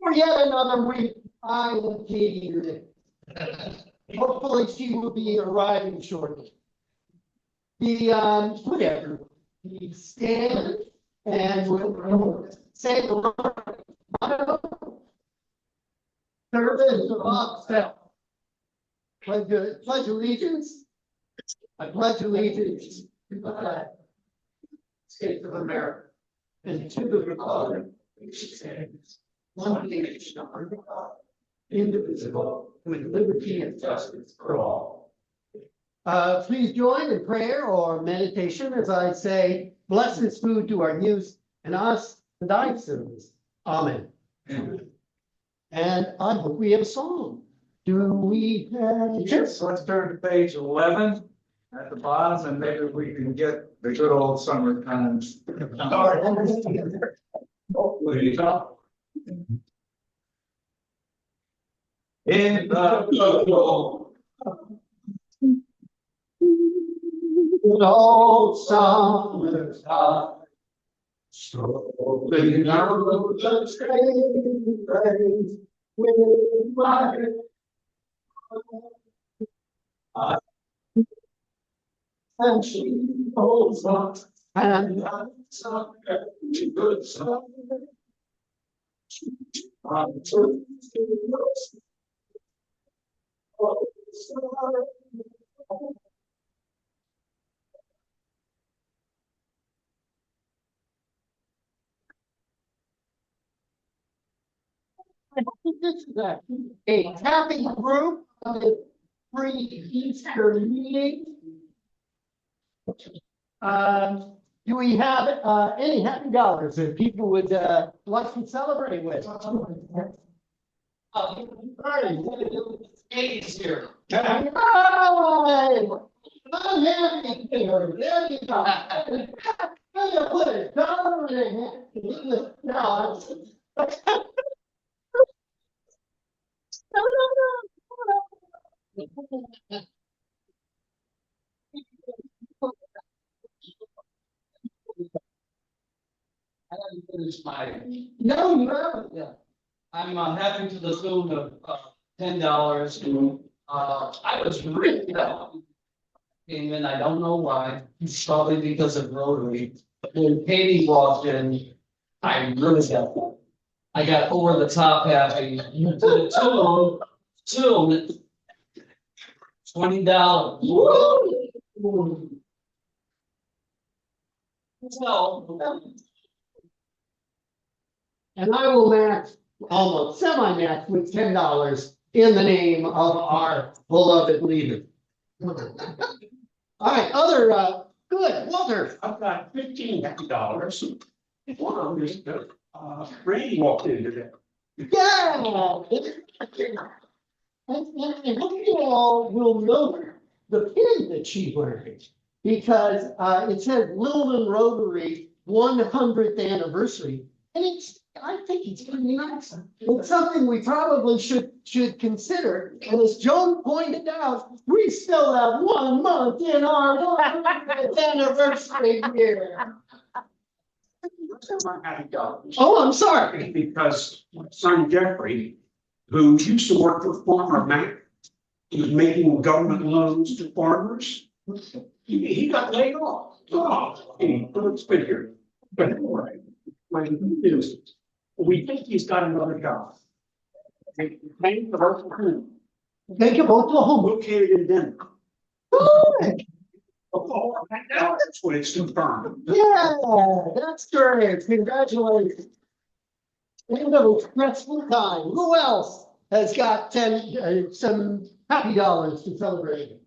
For yet another week, I am Katie today. Hopefully she will be arriving shortly. Whatever. We stand and we'll say the Lord. Service of oxford. Pledge allegiance. I pledge allegiance to the flag, States of America, and to the republic which stands one nation under God, indivisible, with liberty and justice for all. Please join in prayer or meditation as I say, bless this food to our use and us and thy service. Amen. Amen. And I hope we have a song. Do we have? Yes, let's turn to page 11 at the bottom, and maybe we can get the good old summer times. Hopefully, in the Good old summer's time, strolling down the street, praise with my and she holds on, and that's a very good song. This is a happy group of the pre-Easter meeting. Do we have any happy dollars that people would like to celebrate with? Katie's here. Hi! I'm happy here. There you go. I'm gonna put a dollar in it. No, I haven't finished my. no, you haven't. Yeah. I'm happy to the tune of $10. I was really down. Came in, I don't know why. It's probably because of Rotary. But when Katie walked in, I really got that. I got over the top happy. To the tune, $20. Woo! So. And I will match, almost semi-match with $10 in the name of our beloved leader. All right, other, good, Walter. I've got $15 happy dollars. One of them is Ray walked in today. Yeah. And hope you all will know the pin that she's wearing, because it says Littleton Rotary 100th anniversary, and I think it's pretty nice. It's something we probably should consider. And as Joan pointed out, we still have 1 month in our 100th anniversary year. Happy dollars. Oh, I'm sorry. Because my son Jeffrey, who used to work for Farmer Mac, he was making government loans to farmers. He got laid off. Oh, it's been here. But all right. My news. We think he's got another job. Thank you for Oklahoma. Thank you, Oklahoma. Located in Denver. Good. Oh, that's what it's confirmed. Yeah, that's great. Congratulations. End of a stressful time. Who else has got some happy dollars to celebrate?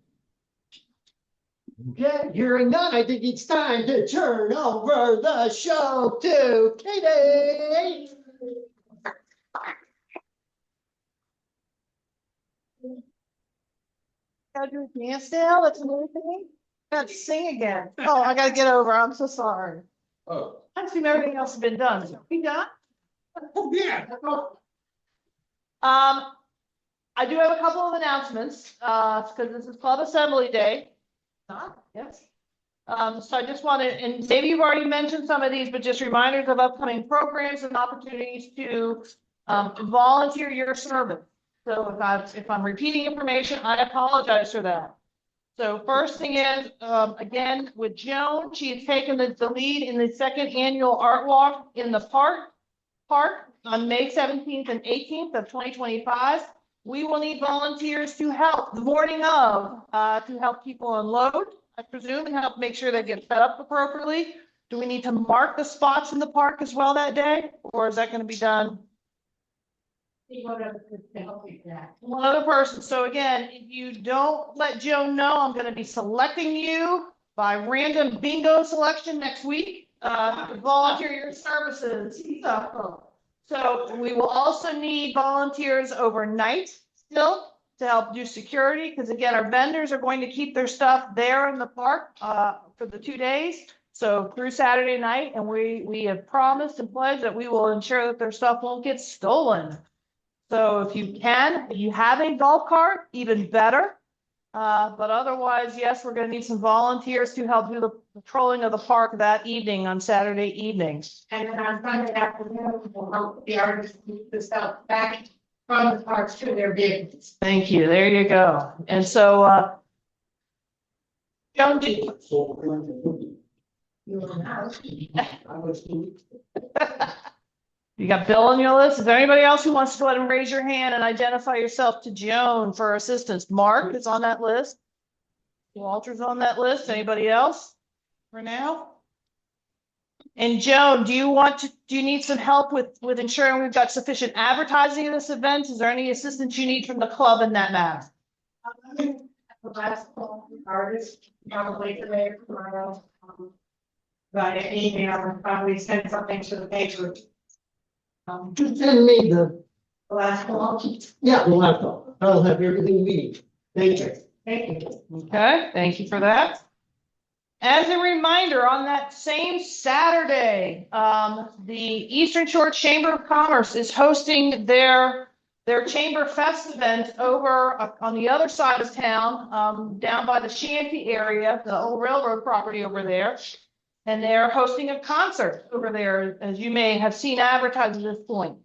Okay, hearing none, I think it's time to turn over the show to Katie. Gotta do a dance now, that's another thing. Gotta sing again. Oh, I gotta get over, I'm so sorry. Oh. I assume everything else has been done. We done? Oh, yeah. I do have a couple of announcements, because this is Club Assembly Day. Yes. So I just wanted, and maybe you've already mentioned some of these, but just reminders of upcoming programs and opportunities to Volunteer your service. So if I'm repeating information, I apologize for that. So first thing is, again, with Joan, she has taken the lead in the second annual art walk in the park on May 17th and 18th of 2025. We will need volunteers to help the morning of, to help people unload, I presume, and help make sure they get set up appropriately. Do we need to mark the spots in the park as well that day, or is that going to be done? One other person. So again, if you don't let Joan know, I'm going to be selecting you by random bingo selection next week. To volunteer your services. So we will also need volunteers overnight still to help do security, because again, our vendors are going to keep their stuff there in the park for the 2 days. So through Saturday night, and we have promised and pledged that we will ensure that their stuff won't get stolen. So if you have a golf cart, even better. But otherwise, yes, we're going to need some volunteers to help do the patrolling of the park that evening on Saturday evenings. And then on Sunday afternoon, we'll help the artists move the stuff back from the parks to their vehicles. Thank you. There you go. And so, Joan, you got Bill on your list? Is there anybody else who wants to go ahead and raise your hand and identify yourself to Joan for assistance? Mark is on that list. Walter's on that list. Anybody else for now? And Joan, do you need some help with ensuring we've got sufficient advertising of this event? Is there any assistance you need from the club in that matter? The last call, artists, probably today or tomorrow. Via email, and probably send something to the paper. Send me the last call. laptop. I'll have everything we need. Thank you. Thank you. Okay, thank you for that. As a reminder, on that same Saturday, the Eastern Shore Chamber of Commerce is hosting their Chamber Fest event over on the other side of town, down by the Shanty area, the old railroad property over there. And they're hosting a concert over there, as you may have seen advertised at this point.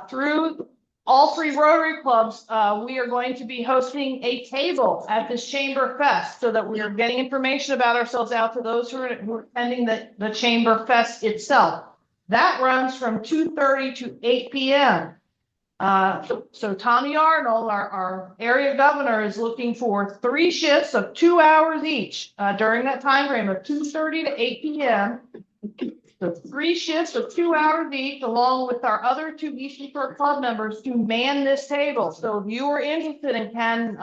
Through all three Rotary clubs, we are going to be hosting a table at this Chamber Fest so that we are getting information about ourselves out to those who are attending the Chamber Fest itself. That runs from 2:30 to 8 p.m. So Tommy Arnold, our area governor, is looking for 3 shifts of 2 hours each during that time frame of 2:30 to 8 p.m. So 3 shifts of 2 hours each, along with our other 2 Eastern Shore Club members to man this table. So if you are interested and can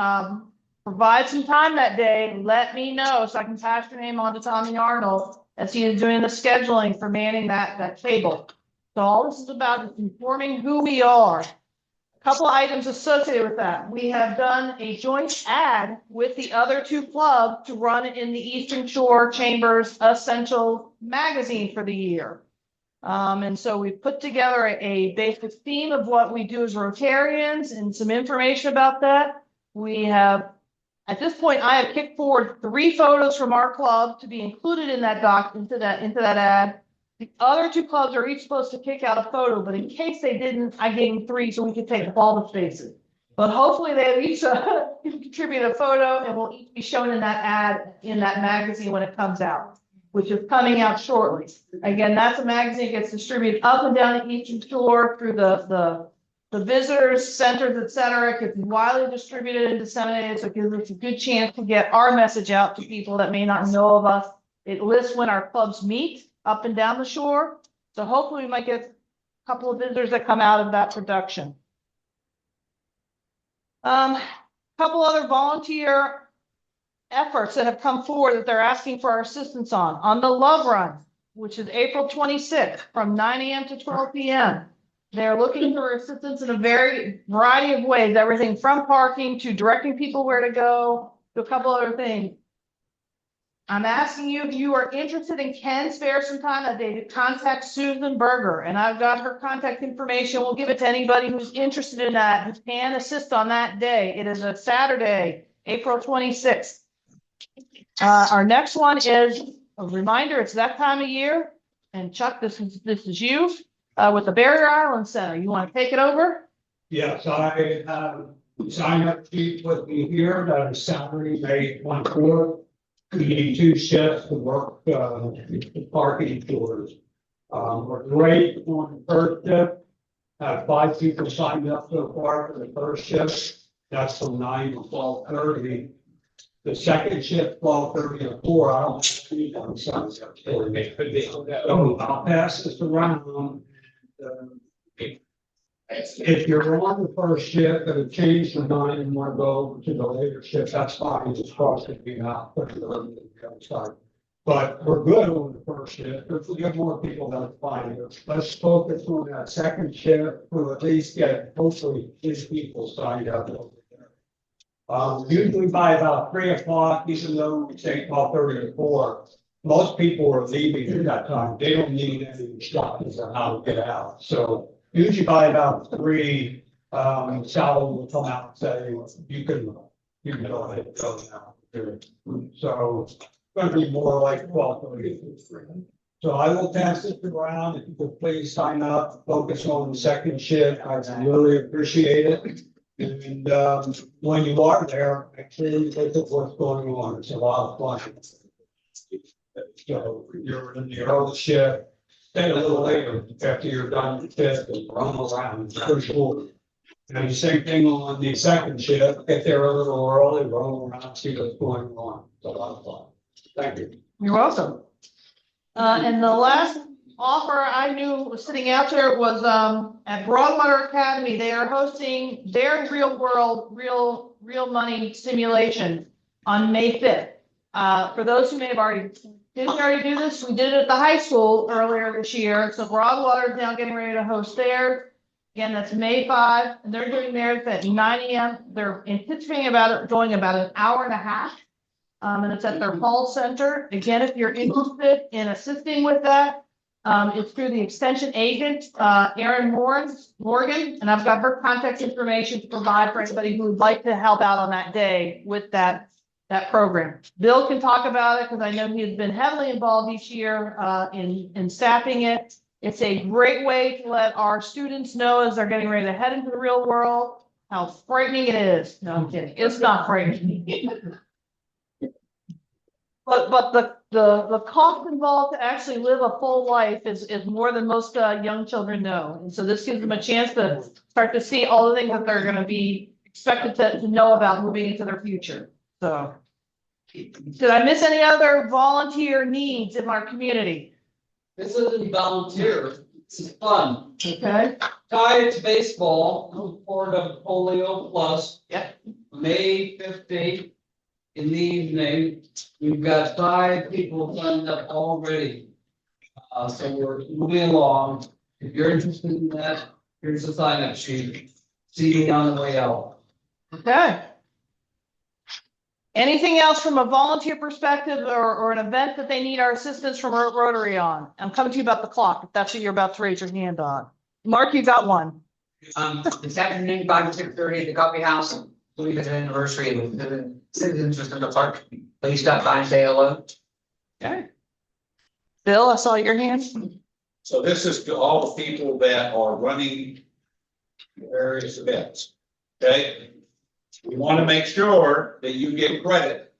provide some time that day, let me know so I can pass your name on to Tommy Arnold as he is doing the scheduling for manning that table. So all this is about is informing who we are. A couple of items associated with that. We have done a joint ad with the other 2 clubs to run in the Eastern Shore Chamber's Essential magazine for the year. And so we put together a basic theme of what we do as Rotarians and some information about that. We have, at this point, I have kicked forward 3 photos from our club to be included in that into that ad. The other 2 clubs are each supposed to kick out a photo, but in case they didn't, I gave them 3 so we could take up all the spaces. But hopefully they each contribute a photo and will each be shown in that ad in that magazine when it comes out, which is coming out shortly. Again, that's a magazine that gets distributed up and down the Eastern Shore through the visitors centers, et cetera. It gets widely distributed and disseminated, so it gives us a good chance to get our message out to people that may not know of us. It lists when our clubs meet up and down the shore. So hopefully we might get a couple of visitors that come out of that production. Couple other volunteer efforts that have come forward that they're asking for our assistance on the Love Run, which is April 26th from 9 a.m. to 12 p.m. They're looking for assistance in a variety of ways, everything from parking to directing people where to go to a couple other things. I'm asking you if you are interested and can spare some time that day to contact Susan Berger, and I've got her contact information. We'll give it to anybody who's interested in that, who can assist on that day. It is a Saturday, April 26th. Our next one is a reminder. It's that time of year, and Chuck, this is you. with the Barrier Island Center. You want to take it over? Yes, I have sign up sheet with me here, that is Saturday, May 24th. We need 2 shifts to work, the parking tours. We're great on the first shift. Have 5 people signed up so far for the first shift. That's from 9 to 12:30. The second shift, 12:30 to 4, I don't have anyone signs up for me. So I'll pass this around. If you're on the first shift and it changed to 9 and want to go to the later shift, that's fine, just cross it me out. But we're good on the first shift. If we get more people, that's fine. Let's focus on that second shift, we'll at least get hopefully 6 people signed up over there. Usually by about 3 o'clock, even though we say 12:30 to 4, most people are leaving at that time. They don't need any instructions on how to get out. So usually by about 3, Sally will come out and say, you can go ahead and go now. So it's going to be more like 12:30. So I will pass this around. If you could please sign up, focus on the second shift. I really appreciate it. And when you are there, make sure you look at what's going on. It's a lot of fun. So you're in the early shift. Stay a little later after you're done with shift and run around. It's pretty cool. And the same thing on the second shift. If they're a little early, run around, see what's going on. It's a lot of fun. Thank you. You're welcome. And the last offer I knew was sitting out there was at Broadwater Academy. They are hosting their real money simulation on May 5th. For those who may have didn't already do this, we did it at the high school earlier this year. So Broadwater is now getting ready to host theirs. Again, that's May 5, and they're doing theirs at 9 a.m. They're anticipating going about an hour and a half. And it's at their hall center. Again, if you're interested in assisting with that, it's through the extension agent, Erin Morgan, and I've got her contact information to provide for anybody who would like to help out on that day with that program. Bill can talk about it because I know he has been heavily involved each year in staffing it. It's a great way to let our students know as they're getting ready to head into the real world how frightening it is. No, I'm kidding. It's not frightening. But the cost involved to actually live a full life is more than most young children know. And so this gives them a chance to start to see all the things that they're going to be expected to know about moving into their future. So did I miss any other volunteer needs in our community? This isn't volunteer, this is fun. Okay. Tied to baseball, look forward to Polio Plus. Yep. May 15th in the evening. We've got 5 people signed up already. So we're moving along. If you're interested in that, here's the sign up sheet. See me on the way out. Okay. Anything else from a volunteer perspective or an event that they need our assistance from Rotary on? I'm coming to you about the clock, if that's what you're about to raise your hand on. Mark, you got one. This afternoon, 5 to 6:30 at the coffee house. I believe it's an anniversary of the citizens of the park. Please stop by and say hello. Okay. Bill, I saw your hand. So this is to all the people that are running various events, okay? We want to make sure that you get credit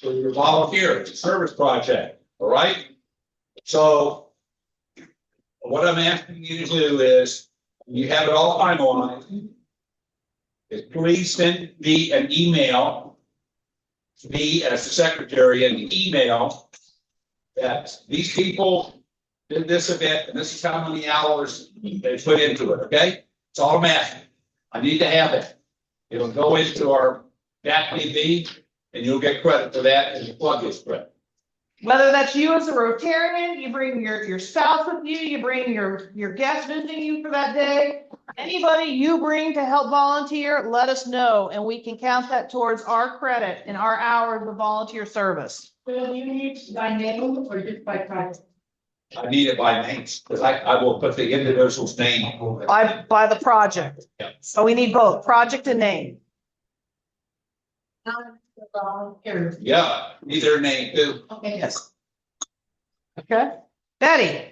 for your volunteer, it's a service project, all right? So what I'm asking you to do is, you have it all finalized, is please send me an email to me as the secretary, and the email that these people did this event, and this is how many hours they put into it, okay? It's all I'm asking. I need to have it. It'll go into our DAC, and you'll get credit for that, and the plug gets credit. Whether that's you as a Rotarian, you bring your spouse with you, you bring your guest visiting you for that day, anybody you bring to help volunteer, let us know, and we can count that towards our credit and our hours of volunteer service. Do you need by name or just by title? I need it by names, because I will put the individual's name. By the project. Yeah. So we need both, project and name. Volunteers. Yeah, need their name too. Okay. Yes. Okay. Betty,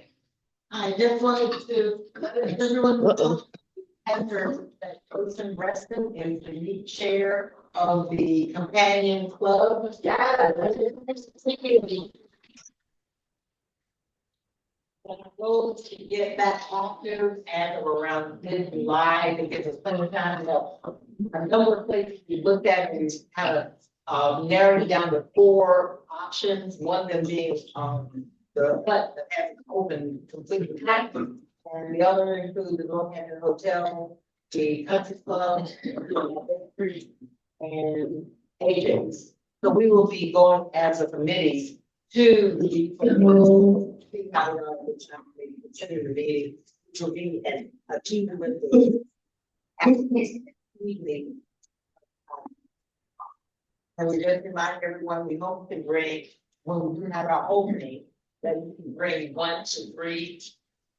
I just wanted to let everyone know, after that person Reston is the new chair of the companion club. Yeah. And I'm going to get back active as of around mid-July, because it's plenty of time to, a number of places we looked at, and we kind of narrowed it down to 4 options, one of them being, the hut that has open completely packed. And the other includes the Northampton Hotel, the country club, and AJ's. So we will be going as a committee to the. Consider the meeting, which will be an achievement with the. Evening. And we just remind everyone, we hope to bring, when we do have our opening, that we can bring 1 to 3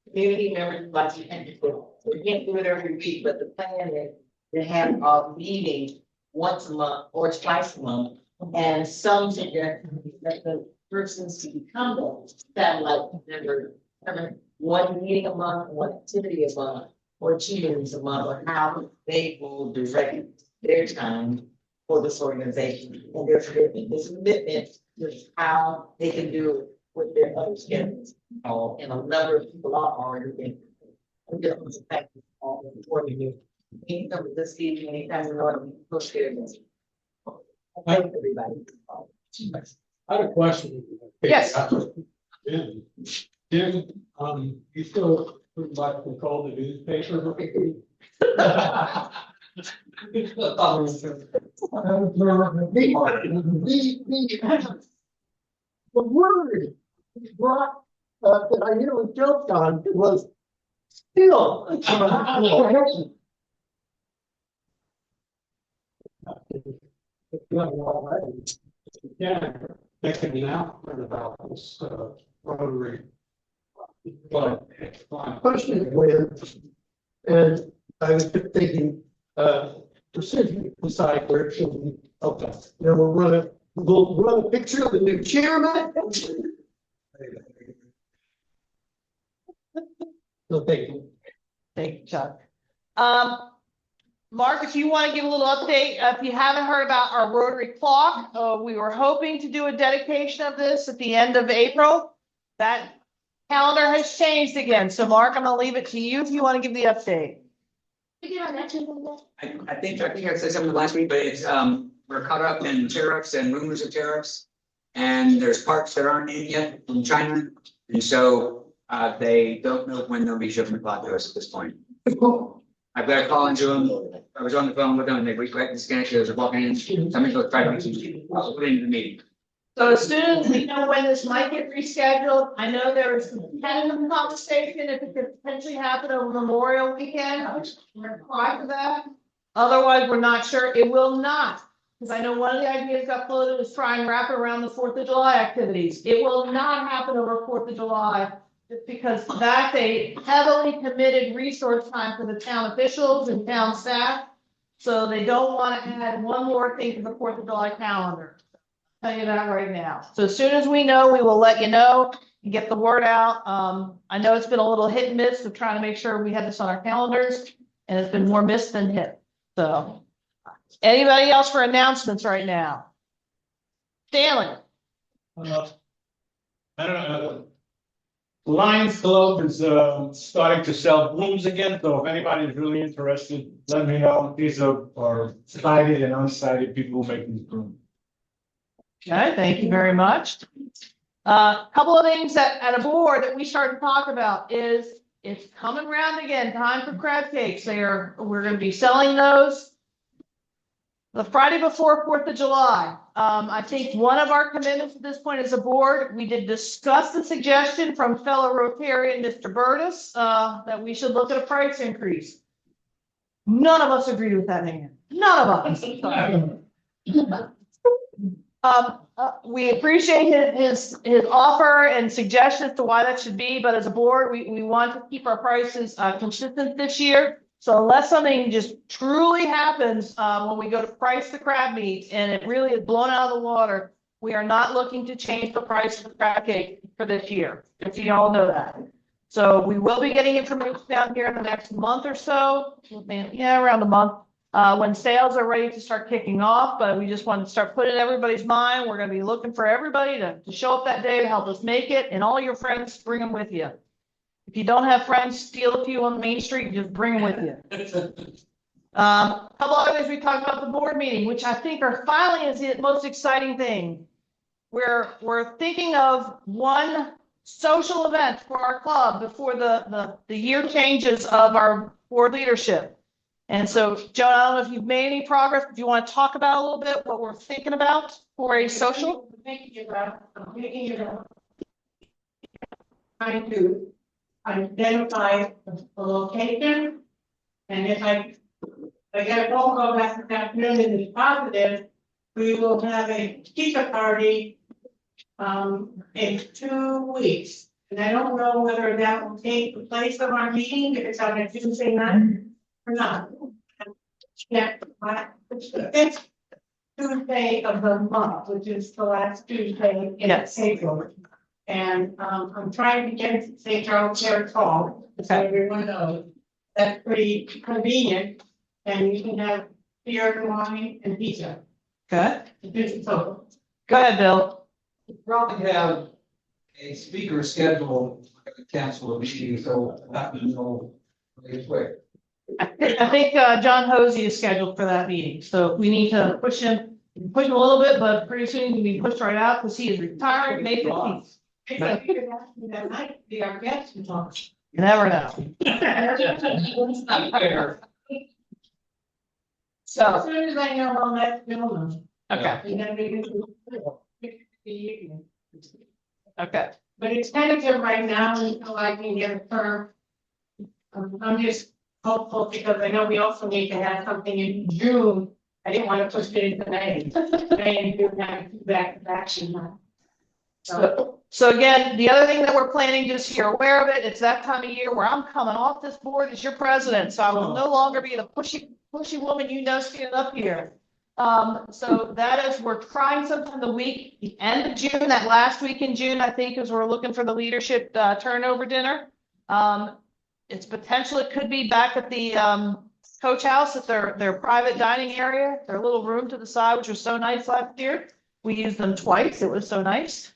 community members like you can do. We can't do it every week, but the plan is to have a meeting once a month or twice a month. And some suggest that the persons to become a satellite member, having 1 meeting a month, 1 activity a month, or 2 meetings a month, or how they will direct their time for this organization and their commitment. This commitment is how they can do it with their other schedules. And a number of people are already in. I'm just going to thank you all for you. Anytime this evening, anytime you want to push there. Thank everybody. I have a question. Yes. Jim, you still pretty much control the newspaper? The word brought, that I nearly joked on was still. Yeah, make an announcement about this, Rotary. But question is when, and I was just thinking, precision decide where it should be. Okay, then we'll run a picture of the new chairman. So thank you. Thank you, Chuck. Mark, if you want to give a little update, if you haven't heard about our Rotary clock, we were hoping to do a dedication of this at the end of April. That calendar has changed again. So Mark, I'm going to leave it to you if you want to give the update. I think I said something last week, but it's, we're caught up in tariffs and rumors of tariffs. And there's parts that aren't in yet from China. And so, they don't know when they'll be shipping the clock to us at this point. I've got to call into them. I was on the phone with them and they requested the scan, so they're walking in. Somebody's going to try to put it into the meeting. So as soon as we know when this might get rescheduled, I know there was some tentative conversation if it could potentially happen over Memorial Weekend. We're gonna try for that. Otherwise, we're not sure. It will not. Because I know one of the ideas got floated was try and wrap it around the 4th of July activities. It will not happen over 4th of July. Just because that's a heavily committed resource time for the town officials and town staff. So they don't want to add one more thing to the 4th of July calendar. I'll tell you that right now. So as soon as we know, we will let you know and get the word out. I know it's been a little hit and miss of trying to make sure we had this on our calendars, and it's been more missed than hit. So anybody else for announcements right now? Stanley. I don't know. Lions Club is starting to sell blooms again, so if anybody's really interested, let me know. These are sighted and unsighted people who make these blooms. Okay, thank you very much. Couple of things that at a board that we started to talk about is it's coming around again, time for crab cakes. We're going to be selling those the Friday before 4th of July. I think one of our commitments at this point as a board, we did discuss the suggestion from fellow Rotarian, Mr. Burtis, that we should look at a price increase. None of us agreed with that man. None of us. We appreciate his offer and suggestions to why that should be, but as a board, we want to keep our prices consistent this year. So unless something just truly happens when we go to price the crab meat and it really is blown out of the water, we are not looking to change the price of the crab cake for this year, if you all know that. So we will be getting information down here in the next month or so, yeah, around a month, when sales are ready to start kicking off, but we just want to start putting in everybody's mind. We're gonna be looking for everybody to show up that day to help us make it, and all your friends, bring them with you. If you don't have friends, steal a few on Main Street, and just bring them with you. A couple other things we talked about the board meeting, which I think are finally is the most exciting thing. We're thinking of one social event for our club before the year changes of our board leadership. And so, Joan, I don't know if you've made any progress. Do you want to talk about a little bit what we're thinking about for a social? Trying to identify the location. And if I get a phone call back this afternoon and it's positive, we will have a pizza party in 2 weeks. And I don't know whether that will take the place of our meeting, if it's on a Tuesday night or not. Yeah, it's the 5th Tuesday of the month, which is the last Tuesday in April. And I'm trying to get to St. Charles Terrace Hall, so everyone knows. That's pretty convenient, and you can have beer and wine and pizza. Good. So, Go ahead, Bill. Probably have a speaker scheduled, cancel a meeting, so that will know really quick. I think John Hosey is scheduled for that meeting, so we need to push him a little bit, but pretty soon he'll be pushed right out because he is retiring May 15th. that might be our guest to talk. You never know. It's not fair. So, As soon as I know, I'll let Bill know. okay, And then we can. okay. But it's tentative right now until I can get a firm. I'm just hopeful because I know we also need to have something in June. I didn't want to push it into May. May and June have back action. So again, the other thing that we're planning, just so you're aware of it, it's that time of year where I'm coming off this board as your president, so I will no longer be the pushy woman you know standing up here. So that is, we're trying sometime the end of June, that last week in June, I think, is we're looking for the leadership turnover dinner. It's potential, it could be back at the coach house at their private dining area, their little room to the side, which was so nice last year. We used them twice, it was so nice.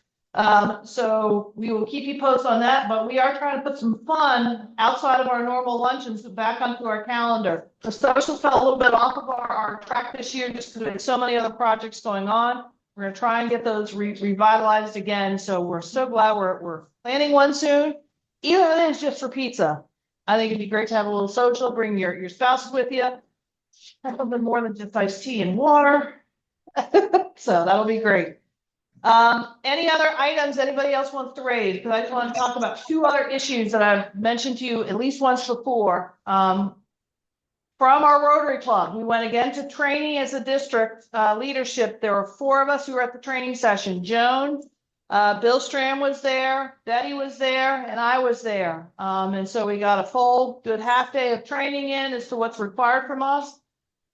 So we will keep you posted on that, but we are trying to put some fun outside of our normal luncheons back onto our calendar. The social fell a little bit off of our track this year just because we had so many other projects going on. We're going to try and get those revitalized again. So we're so glad we're planning one soon, even if it is just for pizza. I think it'd be great to have a little social, bring your spouses with you. Have something more than just iced tea and water. So that'll be great. Any other items anybody else wants to raise? Because I just want to talk about 2 other issues that I've mentioned to you at least once before. From our Rotary Club, we went again to training as a district leadership. There were 4 of us who were at the training session. Joan, Bill Stram was there, Betty was there, and I was there. And so we got a full good half day of training in as to what's required from us.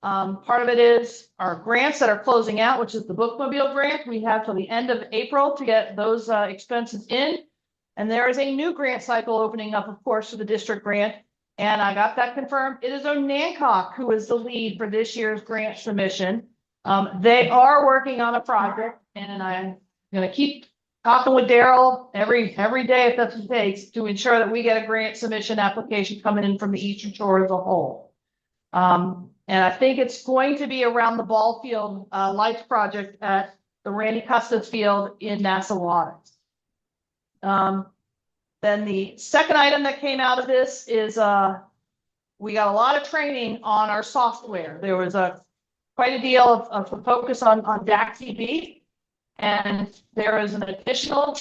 Part of it is our grants that are closing out, which is the bookmobile grant. We have till the end of April to get those expenses in. And there is a new grant cycle opening up, of course, for the district grant. And I got that confirmed. It is Nancock who is the lead for this year's grant submission. They are working on a project, and I'm going to keep talking with Daryl every day if that's what it takes to ensure that we get a grant submission application coming in from the Eastern Shore as a whole. And I think it's going to be around the ball field lights project at the Randy Custis Field in Nassawater. Then the second item that came out of this is we got a lot of training on our software. There was quite a deal of focus on DAC-DB, and there is an additional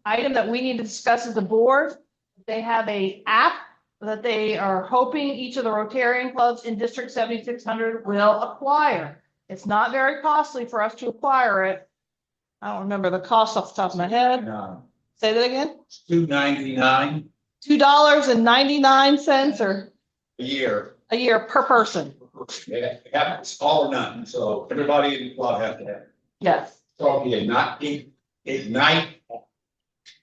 item that we need to discuss as a board. They have an app that they are hoping each of the Rotarian clubs in District 7600 will acquire. It's not very costly for us to acquire it. I don't remember the cost off the top of my head. Say that again? $2.99 $2.99 or a year. a year per person. Yeah, it's all or none, so everybody in the club has to have it. Yes. So Ignite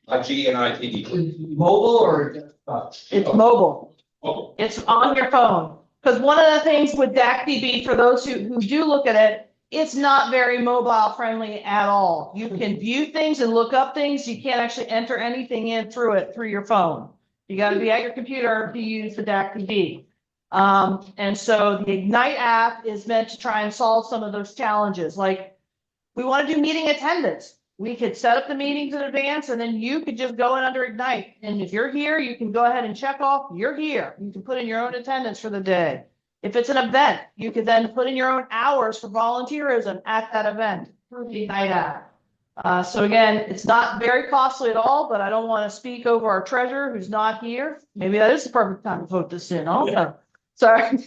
IGNITD. Mobile or desktop? It's mobile. Oh, It's on your phone. Because one of the things with DAC-DB, for those who do look at it, it's not very mobile friendly at all. You can view things and look up things. You can't actually enter anything in through your phone. You got to be at your computer to use the DAC-DB. And so the Ignite app is meant to try and solve some of those challenges. Like, we want to do meeting attendance. We could set up the meetings in advance and then you could just go in under Ignite. And if you're here, you can go ahead and check off, you're here. You can put in your own attendance for the day. If it's an event, you could then put in your own hours for volunteerism at that event through the Ignite app. So again, it's not very costly at all, but I don't want to speak over our treasurer who's not here. Maybe that is the perfect time to vote this in. I don't know. Sorry.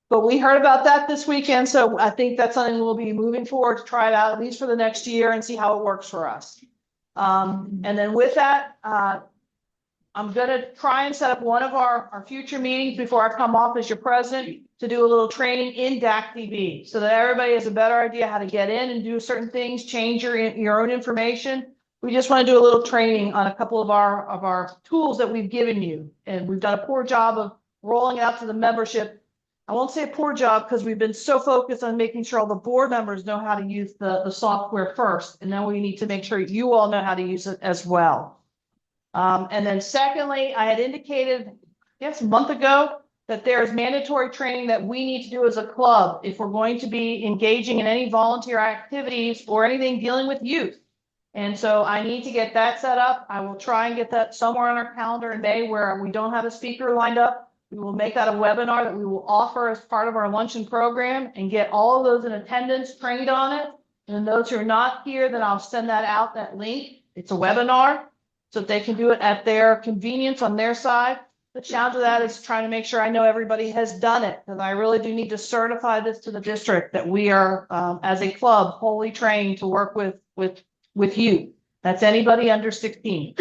But we heard about that this weekend, so I think that's something we'll be moving forward to try it out at least for the next year and see how it works for us. And then with that, I'm gonna try and set up one of our future meetings before I come off as your president to do a little training in DAC-DB so that everybody has a better idea how to get in and do certain things, change your own information. We just want to do a little training on a couple of our tools that we've given you, and we've done a poor job of rolling it out to the membership. I won't say a poor job because we've been so focused on making sure all the board members know how to use the software first. And then we need to make sure you all know how to use it as well. And then secondly, I had indicated, yes, a month ago, that there is mandatory training that we need to do as a club if we're going to be engaging in any volunteer activities or anything dealing with youth. And so I need to get that set up. I will try and get that somewhere on our calendar in May where we don't have a speaker lined up. We will make that a webinar that we will offer as part of our luncheon program and get all of those in attendance trained on it. And those who are not here, then I'll send that out, that link. It's a webinar so that they can do it at their convenience on their side. The challenge of that is trying to make sure I know everybody has done it, because I really do need to certify this to the district that we are, as a club, wholly trained to work with you. That's anybody under 16.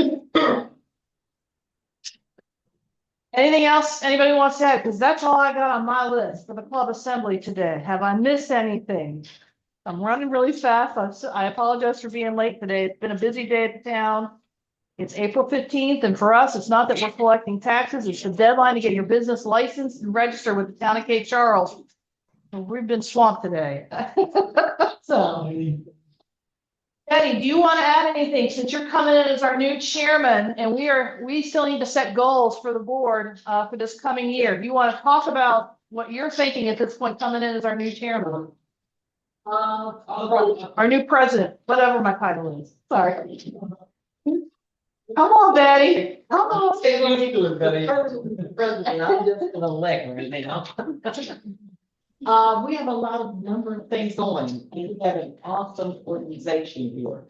Anything else anybody wants to add? Because that's all I got on my list for the club assembly today. Have I missed anything? I'm running really fast. I apologize for being late today. It's been a busy day at the town. It's April 15th, and for us, it's not that we're collecting taxes. It's the deadline to get your business licensed and registered with the town of Cape Charles. We've been swamped today. So, Eddie, do you want to add anything since you're coming in as our new chairman and we still need to set goals for the board for this coming year? Do you want to talk about what you're thinking at this point coming in as our new chairman? Our new president, whatever my title is. Sorry. Come on, Betty. Come on. President, I'm just gonna elect right now. We have a lot of number of things going, and we have an awesome organization here.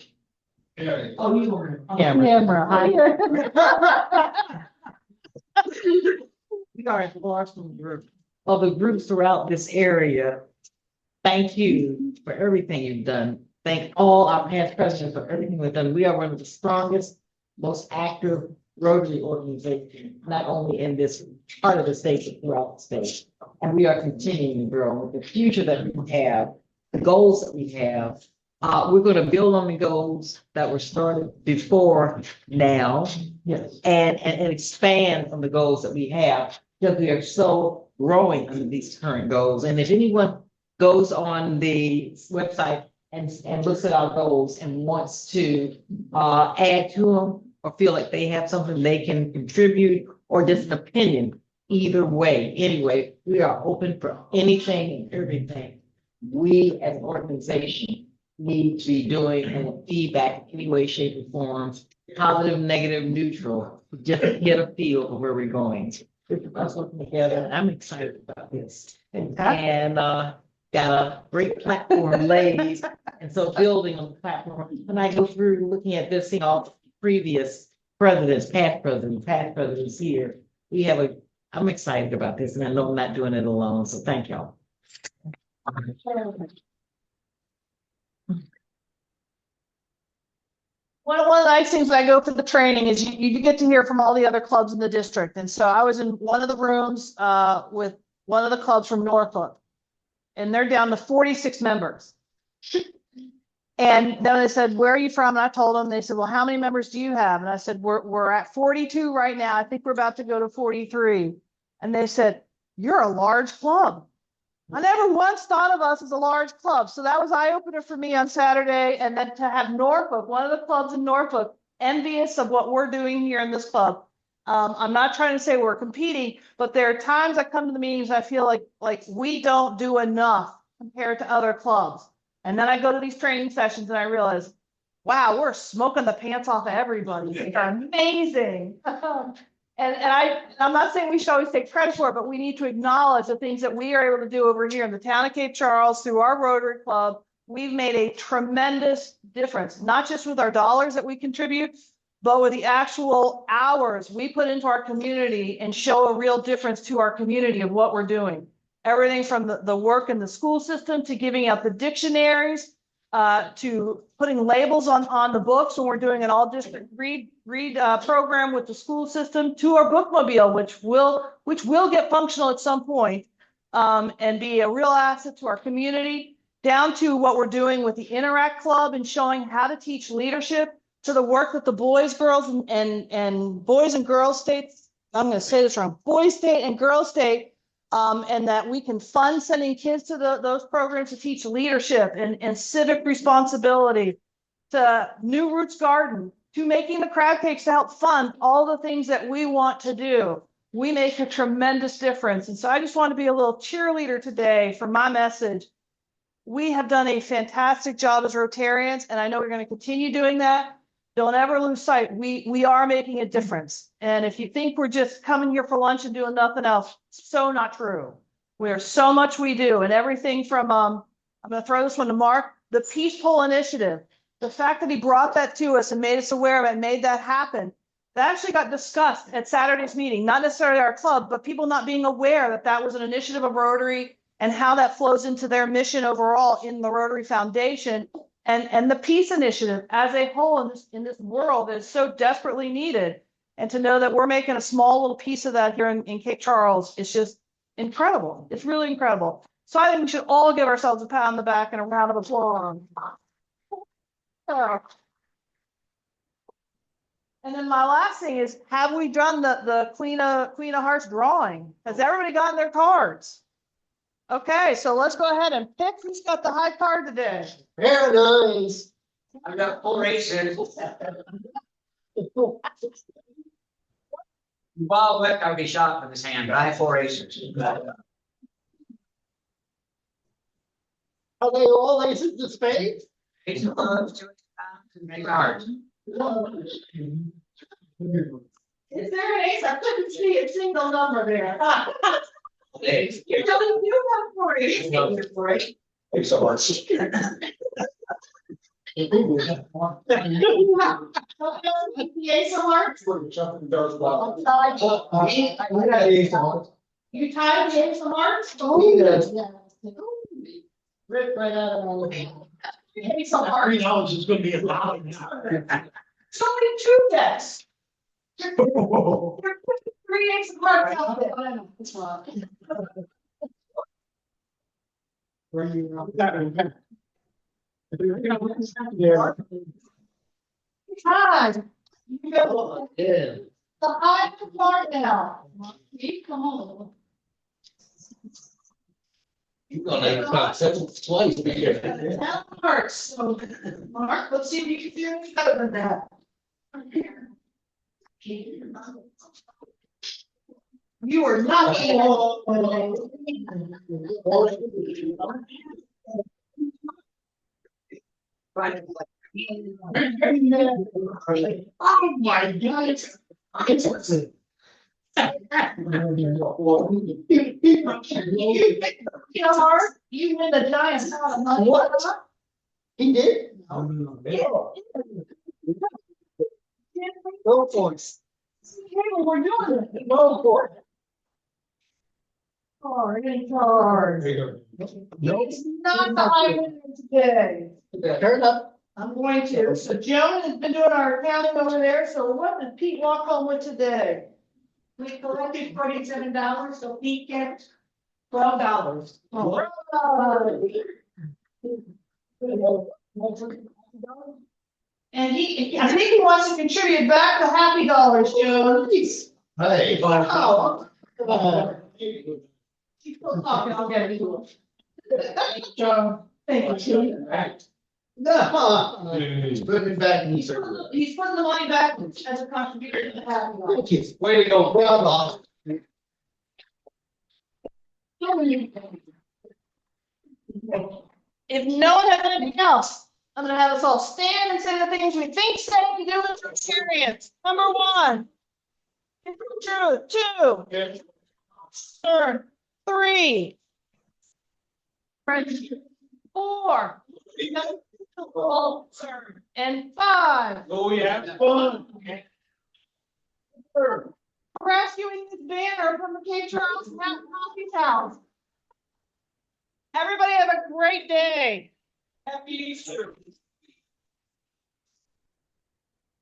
Oh, you were. Camera. We are an awesome group of the groups throughout this area. Thank you for everything you've done. Thank all our past presidents for everything we've done. We are one of the strongest, most active Rotary organization, not only in this part of the state, but throughout the state. And we are continuing to grow. With the future that we have, the goals that we have, we're going to build on the goals that were started before now. Yes. And expand on the goals that we have, because we are so growing under these current goals. And if anyone goes on the website and looks at our goals and wants to add to them, or feel like they have something they can contribute, or just an opinion, either way, anyway, we are open for anything and everything. We as an organization need to be doing and feedback in any way, shape, or form, positive, negative, neutral, just to get a feel of where we're going. Us working together, I'm excited about this. And got a great platform, ladies, and so building on the platform. When I go through looking at this, seeing all previous presidents, past presidents here, I'm excited about this, and I know I'm not doing it alone, so thank y'all. One of the nice things when I go for the training is you get to hear from all the other clubs in the district. And so I was in one of the rooms with one of the clubs from Norfolk, and they're down to 46 members. And then they said, where are you from? And I told them, they said, well, how many members do you have? And I said, we're at 42 right now. I think we're about to go to 43. And they said, you're a large club. I never once thought of us as a large club. So that was eye opener for me on Saturday. And then to have Norfolk, one of the clubs in Norfolk, envious of what we're doing here in this club. I'm not trying to say we're competing, but there are times I come to the meetings, I feel like we don't do enough compared to other clubs. And then I go to these training sessions and I realize, wow, we're smoking the pants off of everybody. They're amazing. I'm not saying we should always take credit for it, but we need to acknowledge the things that we are able to do over here in the town of Cape Charles through our Rotary Club. We've made a tremendous difference, not just with our dollars that we contribute, but with the actual hours we put into our community and show a real difference to our community of what we're doing. Everything from the work in the school system to giving out the dictionaries, to putting labels on the books when we're doing an all district read program with the school system, to our bookmobile, which will get functional at some point, and be a real asset to our community, down to what we're doing with the Interact Club and showing how to teach leadership, to the work that the boys, girls, and boys and girls states, I'm going to say this wrong, boys state and girls state, and that we can fund sending kids to those programs to teach leadership and civic responsibility, to New Roots Garden, to making the crab cakes to help fund all the things that we want to do. We make a tremendous difference. And so I just want to be a little cheerleader today for my message. We have done a fantastic job as Rotarians, and I know we're going to continue doing that. Don't ever lose sight. We are making a difference. And if you think we're just coming here for lunch and doing nothing else, so not true. There's so much we do, and everything from, I'm going to throw this one to Mark, the Peace Poll Initiative. The fact that he brought that to us and made us aware of it and made that happen, that actually got discussed at Saturday's meeting, not necessarily our club, but people not being aware that that was an initiative of Rotary and how that flows into their mission overall in the Rotary Foundation, and the peace initiative as a whole in this world that is so desperately needed. And to know that we're making a small little piece of that here in Cape Charles, it's just incredible. It's really incredible. So I think we should all give ourselves a pat on the back and a round of applause. And then my last thing is, have we done the Queen of Hearts drawing? Has everybody gotten their cards? Okay, so let's go ahead and pick who's got the high card today. Very nice. I've got 4 aces. Wild West, I would be shot with his hand, but I have 4 aces. Are they all aces of spades? Ace of clubs, 2 and make cards. Is there an ace? I couldn't see a single number there. Ace. You really do have 4 aces. Ace of hearts. The ace of hearts? You tied the ace of hearts? Rip right out of my hand. Ace of hearts. $3 is gonna be a lot now. Somebody two decks. 3 ace of hearts out there. That's right. Yeah. Tied. You go. Yeah. The high card now. Come on. You're gonna have twice here. That hurts. So, Mark, let's see if you can do any better than that. You are not. Oh my God. You win the giant pot of money. What? He did? Go for it. We're doing it. Go for it. Any card. It's not the high winner today. Turn up. I'm going to. So Joan has been doing our accounting over there. So what did Pete walk home with today? We collected $47, so Pete gets $12. And I think he wants to contribute back the happy dollars, Joe. Hey. Oh. Keep talking, I'll get it. Thank you, Joe. Thank you. No, he's putting it back in his. He's putting the money back as a contribution to the happy dollars. Thank you. Way to go, bravo. If no one has anything else, I'm gonna have us all stand and say the things we think, say, and do with experience. Number one. True, two. Third, three. Four. And five. Oh, yeah, fun. Rescuing this banner from the Cape Charles Mountain Coffee House. Everybody have a great day. Happy Easter.